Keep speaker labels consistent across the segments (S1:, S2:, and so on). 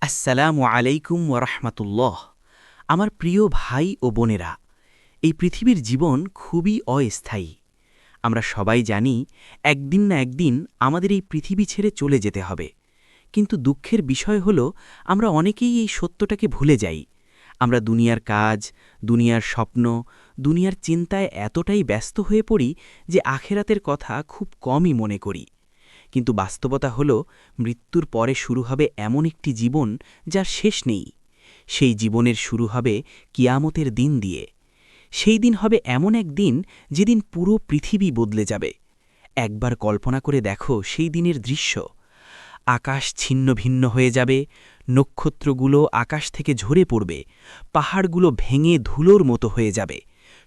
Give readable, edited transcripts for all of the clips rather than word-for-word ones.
S1: আসসালামু আলাইকুম ওরহমতুল্লাহ। আমার প্রিয় ভাই ও বোনেরা, এই পৃথিবীর জীবন খুবই অস্থায়ী। আমরা সবাই জানি একদিন না একদিন আমাদের এই পৃথিবী ছেড়ে চলে যেতে হবে। কিন্তু দুঃখের বিষয় হল আমরা অনেকেই এই সত্যটাকে ভুলে যাই। আমরা দুনিয়ার কাজ, দুনিয়ার স্বপ্ন, দুনিয়ার চিন্তায় এতটাই ব্যস্ত হয়ে পড়ি যে আখেরাতের কথা খুব কমই মনে করি। কিন্তু বাস্তবতা হল মৃত্যুর পরে শুরু হবে এমন একটি জীবন যার শেষ নেই। সেই জীবনের শুরু হবে কিয়ামতের দিন দিয়ে। সেই দিন হবে এমন এক দিন যেদিন পুরো পৃথিবী বদলে যাবে। একবার কল্পনা করে দেখো সেই দিনের দৃশ্য। আকাশ ছিন্ন ভিন্ন হয়ে যাবে, নক্ষত্রগুলো আকাশ থেকে ঝরে পড়বে, পাহাড়গুলো ভেঙে ধুলোর মতো হয়ে যাবে,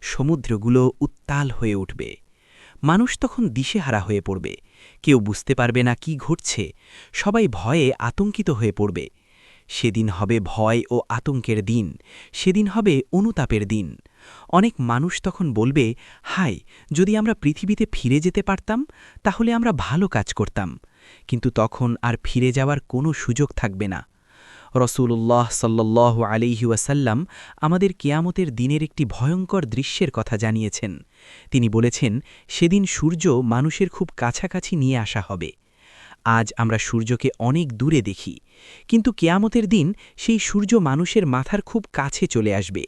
S1: সমুদ্রগুলো উত্তাল হয়ে উঠবে। মানুষ তখন দিশেহারা হয়ে পড়বে, কেউ বুঝতে পারবে না কি ঘটছে, সবাই ভয়ে আতঙ্কিত হয়ে পড়বে। সেদিন হবে ভয় ও আতঙ্কের দিন, সেদিন হবে অনুতাপের দিন। অনেক মানুষ তখন বলবে, হায়, যদি আমরা পৃথিবীতে ফিরে যেতে পারতাম তাহলে আমরা ভালো কাজ করতাম। কিন্তু তখন আর ফিরে যাওয়ার কোনো সুযোগ থাকবে না। রসূলুল্লাহ সাল্লাল্লাহু আলাইহি ওয়াসাল্লাম আমাদের কিয়ামতের দিনের একটি ভয়ঙ্কর দৃশ্যের কথা জানিয়েছেন। তিনি বলেছেন, সেদিন সূর্য মানুষের খুব কাছাকাছি নিয়ে আসা হবে। আজ আমরা সূর্যকে অনেক দূরে দেখি, কিন্তু কিয়ামতের দিন সেই সূর্য মানুষের মাথার খুব কাছে চলে আসবে।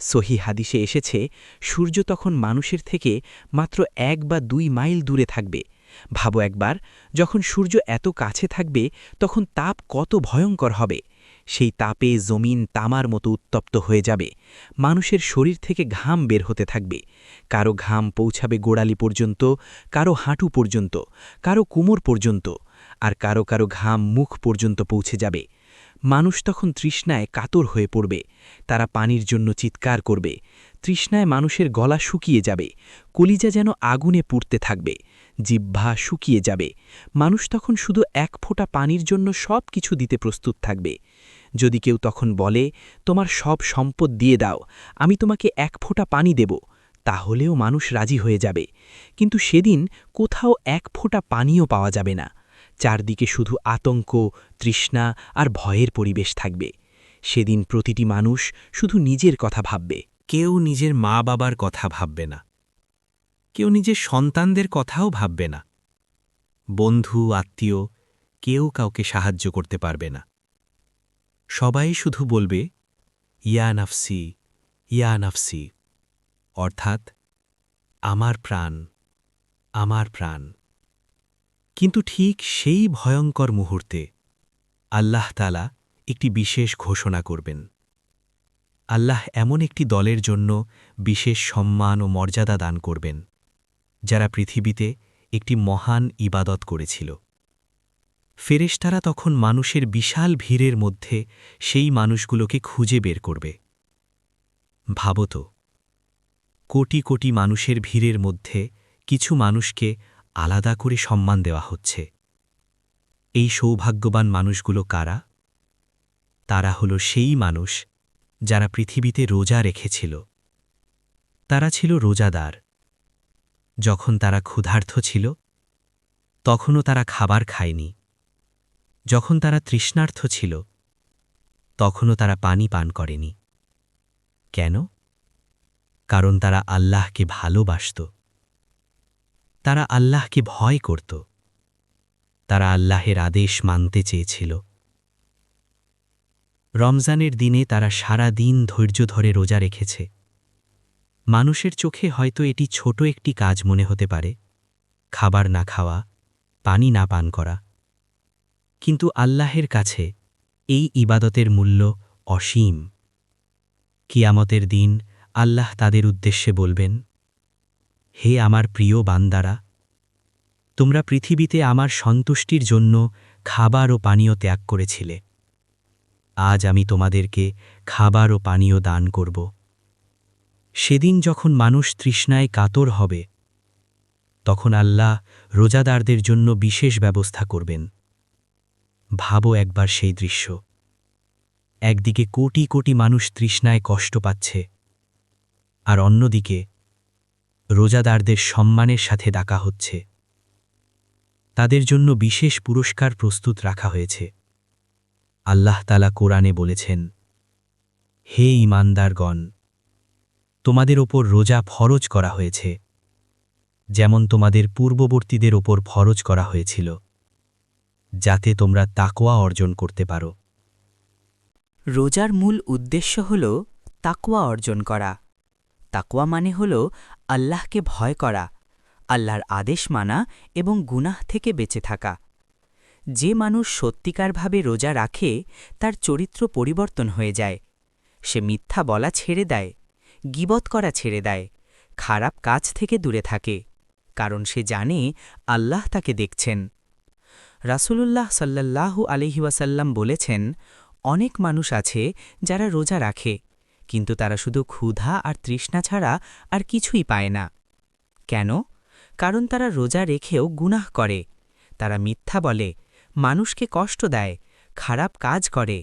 S1: সহিহ হাদিসে এসেছে, সূর্য তখন মানুষের থেকে মাত্র ১ বা ২ মাইল দূরে থাকবে। ভাবো একবার, যখন সূর্য এত কাছে থাকবে তখন তাপ কত ভয়ঙ্কর হবে। সেই তাপে জমিন তামার মতো উত্তপ্ত হয়ে যাবে। মানুষের শরীর থেকে ঘাম বের হতে থাকবে। কারো ঘাম পৌঁছাবে গোড়ালি পর্যন্ত, কারো হাঁটু পর্যন্ত, কারো কোমর পর্যন্ত, আর কারো কারো ঘাম মুখ পর্যন্ত পৌঁছে যাবে। মানুষ তখন তৃষ্ণায় কাতর হয়ে পড়বে। তারা পানির জন্য চিৎকার করবে। তৃষ্ণায় মানুষের গলা শুকিয়ে যাবে, কলিজা যেন আগুনে পুড়তে থাকবে, জিহ্বা শুকিয়ে যাবে। মানুষ তখন শুধু ১ ফোঁটা পানির জন্য সব কিছু দিতে প্রস্তুত থাকবে। যদি কেউ তখন বলে, তোমার সব সম্পদ দিয়ে দাও, আমি তোমাকে ১ ফোঁটা পানি দেব, তাহলেও মানুষ রাজি হয়ে যাবে। কিন্তু সেদিন কোথাও ১ ফোঁটা পানিও পাওয়া যাবে না। চারদিকে শুধু আতঙ্ক, তৃষ্ণা আর ভয়ের পরিবেশ থাকবে। সেদিন প্রতিটি মানুষ শুধু নিজের কথা ভাববে। কেউ নিজের মা বাবার কথা ভাববে না, কেউ নিজের সন্তানদের কথাও ভাববে না। বন্ধু আত্মীয় কেউ কাউকে সাহায্য করতে পারবে না। সবাই শুধু বলবে, ইয়া নাফসি, ইয়া নাফসি, অর্থাৎ আমার প্রাণ, আমার প্রাণ। কিন্তু ঠিক সেই ভয়ঙ্কর মুহূর্তে আল্লাহ তাআলা একটি বিশেষ ঘোষণা করবেন। আল্লাহ এমন একটি দলের জন্য বিশেষ সম্মান ও মর্যাদা দান করবেন, যারা পৃথিবীতে একটি মহান ইবাদত করেছিল। ফেরেশতারা তখন মানুষের বিশাল ভিড়ের মধ্যে সেই মানুষগুলোকে খুঁজে বের করবে। ভাবত, কোটি কোটি মানুষের ভিড়ের মধ্যে কিছু মানুষকে আলাদা করে সম্মান দেওয়া হচ্ছে। এই সৌভাগ্যবান মানুষগুলো কারা? তারা হল সেই মানুষ যারা পৃথিবীতে রোজা রেখেছিল। তারা ছিল রোজাদার। যখন তারা ক্ষুধার্ত ছিল, তখনও তারা খাবার খায়নি। যখন তারা তৃষ্ণার্ত ছিল, তখনও তারা পানি পান করেনি। কেন? কারণ তারা আল্লাহকে ভালোবাসত। তারা আল্লাহকে ভয় করত। তারা আল্লাহের আদেশ মানতে চেয়েছিল। রমজানের দিনে তারা সারা দিন ধৈর্য ধরে রোজা রেখেছে। মানুষের চোখে হয়তো এটি ছোট একটি কাজ মনে হতে পারে, খাবার না খাওয়া, পানি না পান করা। কিন্তু আল্লাহের কাছে এই ইবাদতের মূল্য অসীম। কিয়ামতের দিন আল্লাহ তাদের উদ্দেশ্যে বলবেন, হে আমার প্রিয় বান্দারা, তোমরা পৃথিবীতে আমার সন্তুষ্টির জন্য খাবার ও পানীয় ত্যাগ করেছিলে। আজ আমি তোমাদেরকে খাবার ও পানীয় দান করব। সেদিন যখন মানুষ তৃষ্ণায় কাতর হবে, তখন আল্লাহ রোজাদারদের জন্য বিশেষ ব্যবস্থা করবেন। ভাবো একবার সেই দৃশ্য। একদিকে কোটি কোটি মানুষ তৃষ্ণায় কষ্ট পাচ্ছে, আর অন্যদিকে রোজাদারদের সম্মানের সাথে ডাকা হচ্ছে। তাদের জন্য বিশেষ পুরস্কার প্রস্তুত রাখা হয়েছে।
S2: আল্লাহ তাআলা কোরআনে বলেছেন, হে ঈমানদারগণ, তোমাদের ওপর রোজা ফরজ করা হয়েছে, যেমন তোমাদের পূর্ববর্তীদের ওপর ফরজ করা হয়েছিল, যাতে তোমরা তাকওয়া অর্জন করতে পারো।
S1: রোজার মূল উদ্দেশ্য হল তাকওয়া অর্জন করা। তাকওয়া মানে হল আল্লাহকে ভয় করা, আল্লাহর আদেশ মানা এবং গুনাহ থেকে বেঁচে থাকা। যে মানুষ সত্যিকারভাবে রোজা রাখে তার চরিত্র পরিবর্তন হয়ে যায়। সে মিথ্যা বলা ছেড়ে দেয়, গীবত করা ছেড়ে দেয়, খারাপ কাজ থেকে দূরে থাকে, কারণ সে জানে আল্লাহ তাকে দেখছেন। রাসূলুল্লাহ সাল্লাল্লাহু আলাইহি ওয়াসাল্লাম বলেছেন, অনেক মানুষ আছে যারা রোজা রাখে, কিন্তু তারা শুধু ক্ষুধা আর তৃষ্ণা ছাড়া আর কিছুই পায় না। কেন? কারণ তারা রোজা রেখেও গুনাহ করে, তারা মিথ্যা বলে, মানুষকে কষ্ট দেয়, খারাপ কাজ করে।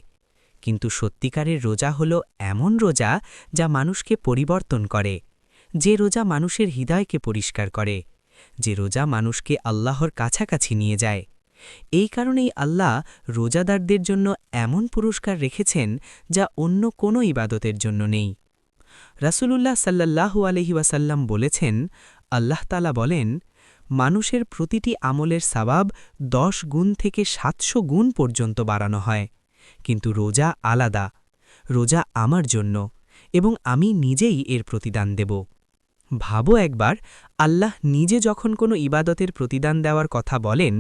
S1: কিন্তু সত্যিকারের রোজা হল এমন রোজা যা মানুষকে পরিবর্তন করে, যে রোজা মানুষের হৃদয়কে পরিষ্কার করে, যে রোজা মানুষকে আল্লাহর কাছাকাছি নিয়ে যায়। এই কারণেই আল্লাহ রোজাদারদের জন্য এমন পুরস্কার রেখেছেন যা অন্য কোনো ইবাদতের জন্য নেই। রাসূলুল্লাহ সাল্লাল্লাহু আলাইহি ওয়াসাল্লাম বলেছেন, আল্লাহ তাআলা বলেন, মানুষের প্রতিটি আমলের সওয়াব 10 গুণ থেকে 700 গুণ পর্যন্ত বাড়ানো হয়, কিন্তু রোজা আলাদা। রোজা আমার জন্য, এবং আমি নিজেই এর প্রতিদান দেব। ভাবো একবার, আল্লাহ নিজে যখন কোনো ইবাদতের প্রতিদান দেওয়ার কথা বলেন,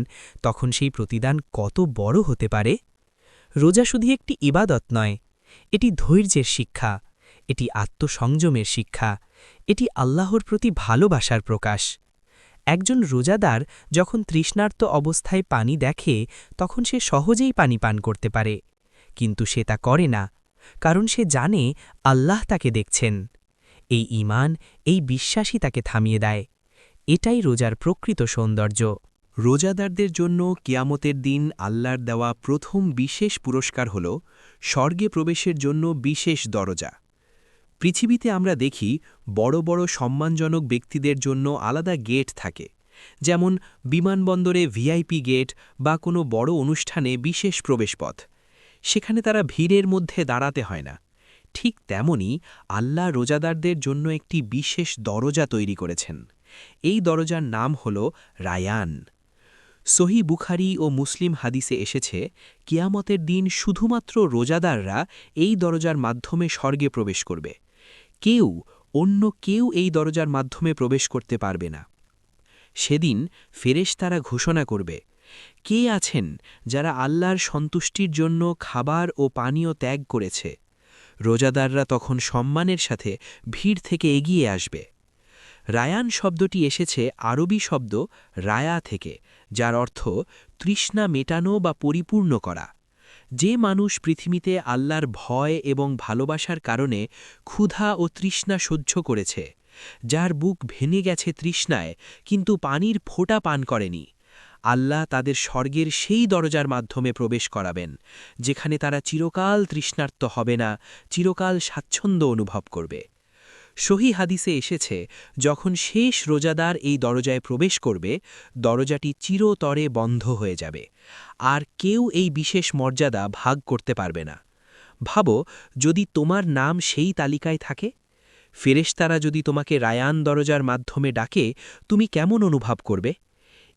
S1: তখন সেই প্রতিদান কত বড় হতে পারে। রোজা শুধু একটি ইবাদত নয়, এটি ধৈর্যের শিক্ষা, এটি আত্মসংযমের শিক্ষা, এটি আল্লাহর প্রতি ভালোবাসার প্রকাশ। একজন রোজাদার যখন তৃষ্ণার্ত অবস্থায় পানি দেখে, তখন সে সহজেই পানি পান করতে পারে, কিন্তু সে তা করে না, কারণ সে জানে আল্লাহ তাকে দেখছেন। এই ঈমান, এই বিশ্বাসই তাকে থামিয়ে দেয়। এটাই রোজার প্রকৃত সৌন্দর্য।
S3: রোজাদারদের জন্য কিয়ামতের দিন আল্লাহর দেওয়া প্রথম বিশেষ পুরস্কার হল স্বর্গে প্রবেশের জন্য বিশেষ দরজা। পৃথিবীতে আমরা দেখি বড় বড় সম্মানজনক ব্যক্তিদের জন্য আলাদা গেট থাকে, যেমন বিমানবন্দরে ভিআইপি গেট বা কোনো বড় অনুষ্ঠানে বিশেষ প্রবেশপথ। সেখানে তারা ভিড়ের মধ্যে দাঁড়াতে হয় না। ঠিক তেমনি আল্লাহ রোজাদারদের জন্য একটি বিশেষ দরজা তৈরি করেছেন। এই দরজার নাম হল রায়ান। সহিহ বুখারী ও মুসলিম হাদিসে এসেছে, কিয়ামতের দিন শুধুমাত্র রোজাদাররা এই দরজার মাধ্যমে স্বর্গে প্রবেশ করবে। অন্য কেউ এই দরজার মাধ্যমে প্রবেশ করতে পারবে না। সেদিন ফেরেশতারা ঘোষণা করবে, কে আছেন যারা আল্লাহর সন্তুষ্টির জন্য খাবার ও পানীয় ত্যাগ করেছে? রোজাদাররা তখন সম্মানের সাথে ভিড় থেকে এগিয়ে আসবে। রায়ান শব্দটি এসেছে আরবি শব্দ রায়া থেকে, যার অর্থ তৃষ্ণা মেটানো বা পরিপূর্ণ করা। যে মানুষ পৃথিবীতে আল্লাহর ভয় এবং ভালোবাসার কারণে ক্ষুধা ও তৃষ্ণা সহ্য করেছে, যার বুক ভেঙে গেছে তৃষ্ণায় কিন্তু পানির ফোঁটা পান করেনি, আল্লাহ তাদের স্বর্গের সেই দরজার মাধ্যমে প্রবেশ করাবেন, যেখানে তারা চিরকাল তৃষ্ণার্ত হবে না, চিরকাল স্বাচ্ছন্দ্য অনুভব করবে। সহিহ হাদিসে এসেছে, যখন শেষ রোজাদার এই দরজায় প্রবেশ করবে, দরজাটি চিরতরে বন্ধ হয়ে যাবে, আর কেউ এই বিশেষ মর্যাদা ভাগ করতে পারবে না। ভাবো, যদি তোমার নাম সেই তালিকায় থাকে, ফেরেশতারা যদি তোমাকে রায়ান দরজার মাধ্যমে ডাকে, তুমি কেমন অনুভব করবে?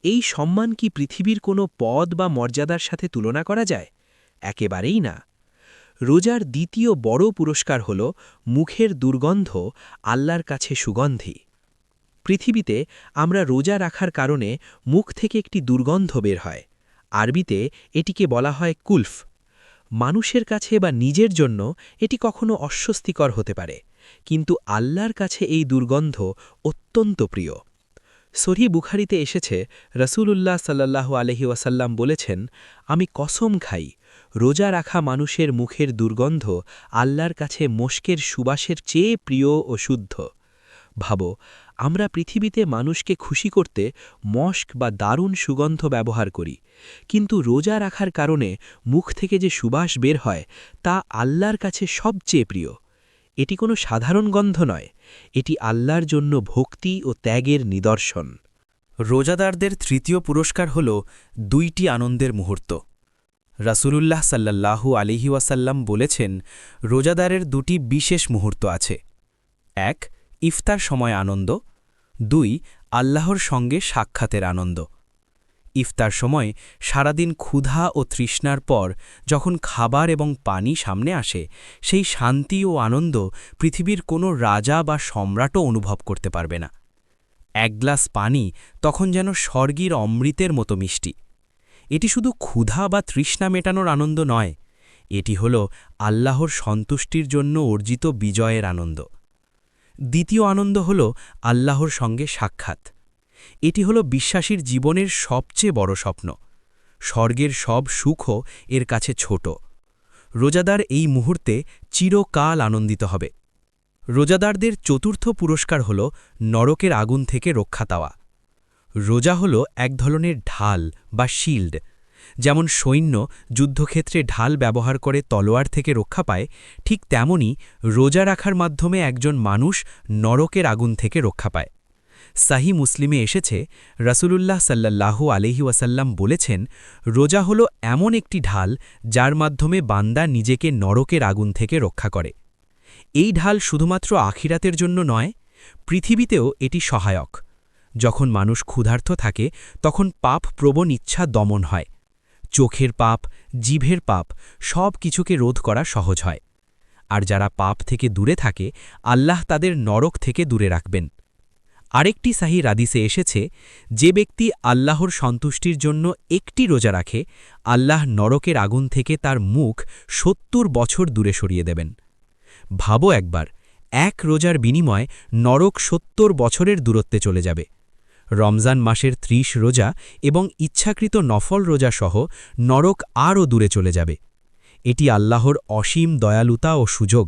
S3: এই সম্মান কি পৃথিবীর কোনো পদ বা মর্যাদার সাথে তুলনা করা যায়? একেবারেই না। রোজার দ্বিতীয় বড় পুরস্কার হল মুখের দুর্গন্ধ আল্লাহর কাছে সুগন্ধি। পৃথিবীতে আমরা রোজা রাখার কারণে মুখ থেকে একটি দুর্গন্ধ বের হয়। আরবিতে এটিকে বলা হয় কুলফ। মানুষের কাছে বা নিজের জন্য এটি কখনো অস্বস্তিকর হতে পারে, কিন্তু আল্লাহর কাছে এই দুর্গন্ধ অত্যন্ত প্রিয়। সহিহ বুখারীতে এসেছে, রাসূলুল্লাহ সাল্লাল্লাহু আলাইহি ওয়াসাল্লাম বলেছেন, আমি কসম খাই, রোজা রাখা মানুষের মুখের দুর্গন্ধ আল্লাহর কাছে মস্কের সুবাসের চেয়ে প্রিয় ও শুদ্ধ। ভাবো, আমরা পৃথিবীতে মানুষকে খুশি করতে মস্ক বা দারুণ সুগন্ধ ব্যবহার করি, কিন্তু রোজা রাখার কারণে মুখ থেকে যে সুবাস বের হয় তা আল্লাহর কাছে সবচেয়ে প্রিয়। এটি কোনো সাধারণ গন্ধ নয়, এটি আল্লাহর জন্য ভক্তি ও ত্যাগের নিদর্শন।
S4: রোজাদারদের তৃতীয় পুরস্কার হল 2টি আনন্দের মুহূর্ত।
S3: রাসূলুল্লাহ সাল্লাল্লাহু আলাইহি ওয়াসাল্লাম বলেছেন, রোজাদারের দুটি বিশেষ মুহূর্ত আছে। ১. ইফতার সময় আনন্দ। ২. আল্লাহর সঙ্গে সাক্ষাতের আনন্দ। ইফতার সময় সারাদিন ক্ষুধা ও তৃষ্ণার পর যখন খাবার এবং পানি সামনে আসে, সেই শান্তি ও আনন্দ পৃথিবীর কোনো রাজা বা সম্রাটও অনুভব করতে পারবে না। এক গ্লাস পানি তখন যেন স্বর্গীর অমৃতের মতো মিষ্টি। এটি শুধু ক্ষুধা বা তৃষ্ণা মেটানোর আনন্দ নয়, এটি হল আল্লাহর সন্তুষ্টির জন্য অর্জিত বিজয়ের আনন্দ। দ্বিতীয় আনন্দ হল আল্লাহর সঙ্গে সাক্ষাৎ। এটি হল বিশ্বাসীর জীবনের সবচেয়ে বড় স্বপ্ন। স্বর্গের সব সুখও এর কাছে ছোট। রোজাদার এই মুহূর্তে চিরকাল আনন্দিত হবে। রোজাদারদের চতুর্থ পুরস্কার হল নরকের আগুন থেকে রক্ষা পাওয়া। রোজা হল এক ধরনের ঢাল বা শিল্ড। যেমন সৈন্য যুদ্ধক্ষেত্রে ঢাল ব্যবহার করে তলোয়ার থেকে রক্ষা পায়, ঠিক তেমনি রোজা রাখার মাধ্যমে একজন মানুষ নরকের আগুন থেকে রক্ষা পায়। সাহি মুসলিমে এসেছে, রাসূলুল্লাহ সাল্লাল্লাহু আলাইহি ওয়াসাল্লাম বলেছেন, রোজা হল এমন একটি ঢাল যার মাধ্যমে বান্দা নিজেকে নরকের আগুন থেকে রক্ষা করে। এই ঢাল শুধুমাত্র আখিরাতের জন্য নয়, পৃথিবীতেও এটি সহায়ক। যখন মানুষ ক্ষুধার্ত থাকে তখন পাপ প্রবণ ইচ্ছা দমন হয়। চোখের পাপ, জিভের পাপ সব কিছুকে রোধ করা সহজ হয়। আর যারা পাপ থেকে দূরে থাকে, আল্লাহ তাদের নরক থেকে দূরে রাখবেন। আরেকটি সাহি হাদিসে এসেছে, যে ব্যক্তি আল্লাহর সন্তুষ্টির জন্য একটি রোজা রাখে, আল্লাহ নরকের আগুন থেকে তার মুখ ৭০ বছর দূরে সরিয়ে দেবেন। ভাবো একবার, এক রোজার বিনিময়ে নরক ৭০ বছরের দূরত্বে চলে যাবে। রমজান মাসের ৩০ রোজা এবং ইচ্ছাকৃত নফল রোজা সহ নরক আরও দূরে চলে যাবে। এটি আল্লাহর অসীম দয়ালুতা ও সুযোগ।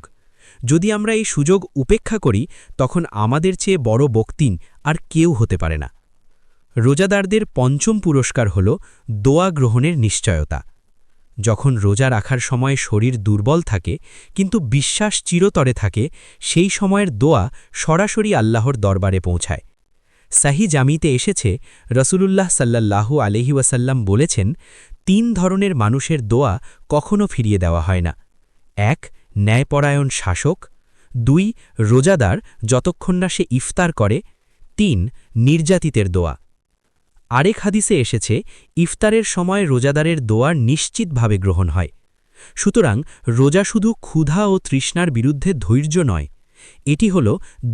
S3: যদি আমরা এই সুযোগ উপেক্ষা করি, তখন আমাদের চেয়ে বড় বক্তিন আর কেউ হতে পারে না। রোজাদারদের পঞ্চম পুরস্কার হল দোয়া গ্রহণের নিশ্চয়তা। যখন রোজা রাখার সময় শরীর দুর্বল থাকে কিন্তু বিশ্বাস চিরতরে থাকে, সেই সময়ের দোয়া সরাসরি আল্লাহর দরবারে পৌঁছায়। সাহি জামিতে এসেছে, রাসূলুল্লাহ সাল্লাল্লাহু আলাইহি ওয়াসাল্লাম বলেছেন, ৩ ধরনের মানুষের দোয়া কখনো ফিরিয়ে দেওয়া হয় না। ১. ন্যায়পরায়ণ শাসক। ২. রোজাদার যতক্ষণ না সে ইফতার করে। ৩. নির্যাতিতের দোয়া। আরেক হাদিসে এসেছে, ইফতারের সময় রোজাদারের দোয়া নিশ্চিতভাবে গ্রহণ হয়। সুতরাং রোজা শুধু ক্ষুধা ও তৃষ্ণার বিরুদ্ধে ধৈর্য নয়, এটি হল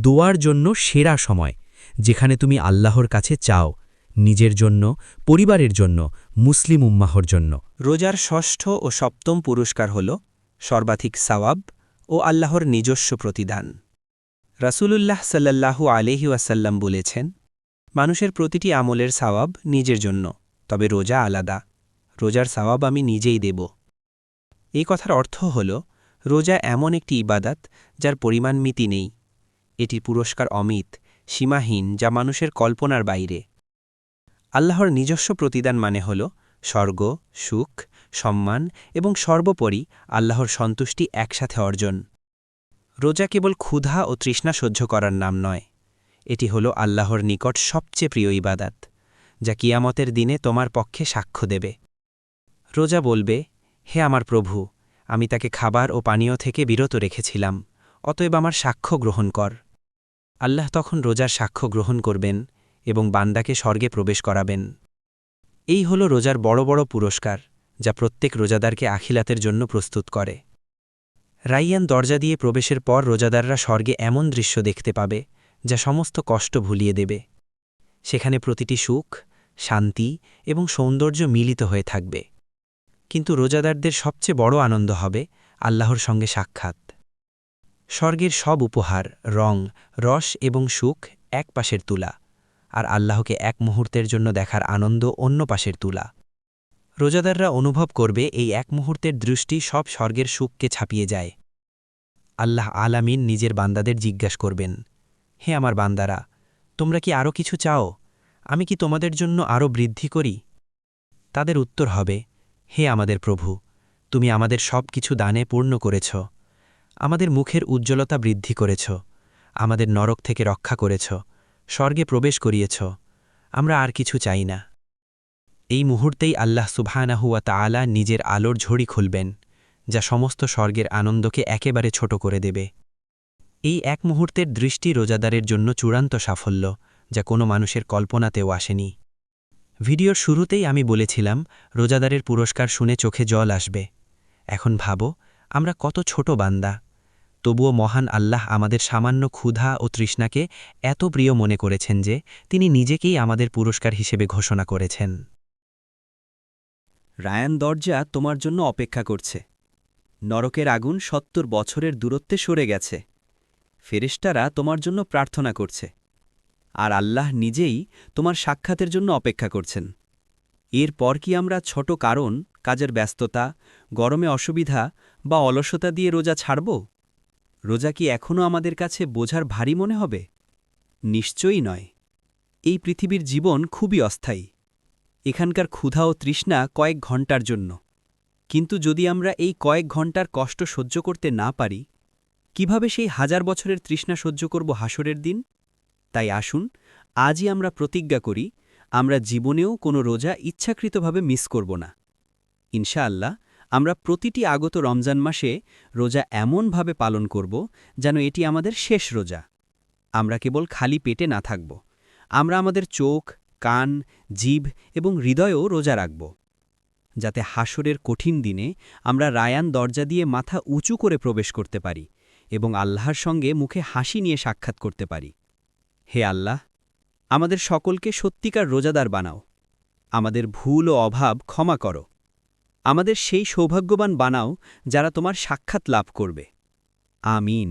S3: দোয়ার জন্য সেরা সময়, যেখানে তুমি আল্লাহর কাছে চাও, নিজের জন্য, পরিবারের জন্য, মুসলিম উম্মাহর জন্য।
S4: রোজার ষষ্ঠ ও সপ্তম পুরস্কার হল সর্বাধিক সওয়াব ও আল্লাহর নিজস্ব প্রতিদান। রাসূলুল্লাহ সাল্লাল্লাহু আলাইহি ওয়াসাল্লাম বলেছেন, মানুষের প্রতিটি আমলের সওয়াব নিজের জন্য, তবে রোজা আলাদা। রোজার সওয়াব আমি নিজেই দেব। এই কথার অর্থ হল, রোজা এমন একটি ইবাদত যার পরিমাণ মিতি নেই। এটির পুরস্কার অমিত, সীমাহীন, যা মানুষের কল্পনার বাইরে। আল্লাহর নিজস্ব প্রতিদান মানে হল স্বর্গ, সুখ, সম্মান এবং সর্বোপরি আল্লাহর সন্তুষ্টি একসাথে অর্জন। রোজা কেবল ক্ষুধা ও তৃষ্ণা সহ্য করার নাম নয়, এটি হল আল্লাহর নিকট সবচেয়ে প্রিয় ইবাদত, যা কিয়ামতের দিনে তোমার পক্ষে সাক্ষ্য দেবে। রোজা বলবে, হে আমার প্রভু, আমি তাকে খাবার ও পানীয় থেকে বিরত রেখেছিলাম, অতএব আমার সাক্ষ্য গ্রহণ কর। আল্লাহ তখন রোজার সাক্ষ্য গ্রহণ করবেন এবং বান্দাকে স্বর্গে প্রবেশ করাবেন। এই হল রোজার বড় বড় পুরস্কার, যা প্রত্যেক রোজাদারকে আখিরাতের জন্য প্রস্তুত করে। রাইয়ান দরজা দিয়ে প্রবেশের পর রোজাদাররা স্বর্গে এমন দৃশ্য দেখতে পাবে যা সমস্ত কষ্ট ভুলিয়ে দেবে। সেখানে প্রতিটি সুখ, শান্তি এবং সৌন্দর্য মিলিত হয়ে থাকবে। কিন্তু রোজাদারদের সবচেয়ে বড় আনন্দ হবে আল্লাহর সঙ্গে সাক্ষাৎ। স্বর্গের সব উপহার, রং, রস এবং সুখ এক পাশের তুলা, আর আল্লাহকে এক মুহূর্তের জন্য দেখার আনন্দ অন্য পাশের তুলা। রোজাদাররা অনুভব করবে এই এক মুহূর্তের দৃষ্টি সব স্বর্গের সুখকে ছাপিয়ে যায়। আল্লাহ আলামিন নিজের বান্দাদের জিজ্ঞাসা করবেন, হে আমার বান্দারা, তোমরা কি আরও কিছু চাও? আমি কি তোমাদের জন্য আরও বৃদ্ধি করি? তাদের উত্তর হবে, হে আমাদের প্রভু, তুমি আমাদের সব কিছু দানে পূর্ণ করেছ, আমাদের মুখের উজ্জ্বলতা বৃদ্ধি করেছ, আমাদের নরক থেকে রক্ষা করেছ, স্বর্গে প্রবেশ করিয়েছ, আমরা আর কিছু চাই না। এই মুহূর্তেই আল্লাহ সুবহানাহু ওয়া তাআলা নিজের আলোর ঝড়ি খুলবেন, যা সমস্ত স্বর্গের আনন্দকে একেবারে ছোট করে দেবে। এই এক মুহূর্তের দৃষ্টি রোজাদারের জন্য চূড়ান্ত সাফল্য, যা কোনো মানুষের কল্পনাতেও আসেনি। ভিডিওর শুরুতেই আমি বলেছিলাম, রোজাদারের পুরস্কার শুনে চোখে জল আসবে। এখন ভাবো, আমরা কত ছোট বান্দা, তবুও মহান আল্লাহ আমাদের সামান্য ক্ষুধা ও তৃষ্ণাকে এত প্রিয় মনে করেছেন যে তিনি নিজেকেই আমাদের পুরস্কার হিসেবে ঘোষণা করেছেন।
S3: রায়ান দরজা তোমার জন্য অপেক্ষা করছে। নরকের আগুন ৭০ বছরের দূরত্বে সরে গেছে। ফেরেশতারা তোমার জন্য প্রার্থনা করছে, আর আল্লাহ নিজেই তোমার সাক্ষাতের জন্য অপেক্ষা করছেন। এরপর কি আমরা ছোট কারণ, কাজের ব্যস্ততা, গরমে অসুবিধা বা অলসতা দিয়ে রোজা ছাড়ব? রোজা কি এখনও আমাদের কাছে বোঝার ভারী মনে হবে? নিশ্চয়ই নয়। এই পৃথিবীর জীবন খুবই অস্থায়ী। এখানকার ক্ষুধা ও তৃষ্ণা কয়েক ঘণ্টার জন্য। কিন্তু যদি আমরা এই কয়েক ঘণ্টার কষ্ট সহ্য করতে না পারি, কিভাবে সেই 1000 বছরের তৃষ্ণা সহ্য করব হাসরের দিন? তাই আসুন, আজই আমরা প্রতিজ্ঞা করি, আমরা জীবনেও কোনো রোজা ইচ্ছাকৃতভাবে মিস করব না। ইনশাআল্লাহ, আমরা প্রতিটি আগত রমজান মাসে রোজা এমনভাবে পালন করব যেন এটি আমাদের শেষ রোজা। আমরা কেবল খালি পেটে না থাকব, আমরা আমাদের চোখ, কান, জিভ এবং হৃদয়ও রোজা রাখব, যাতে হাসরের কঠিন দিনে আমরা রায়ান দরজা দিয়ে মাথা উঁচু করে প্রবেশ করতে পারি এবং আল্লাহর সঙ্গে মুখে হাসি নিয়ে সাক্ষাৎ করতে পারি। হে আল্লাহ, আমাদের সকলকে সত্যিকার রোজাদার বানাও। আমাদের ভুল ও অভাব ক্ষমা করো। আমাদের সেই সৌভাগ্যবান বানাও যারা তোমার সাক্ষাৎ লাভ করবে। আমিন।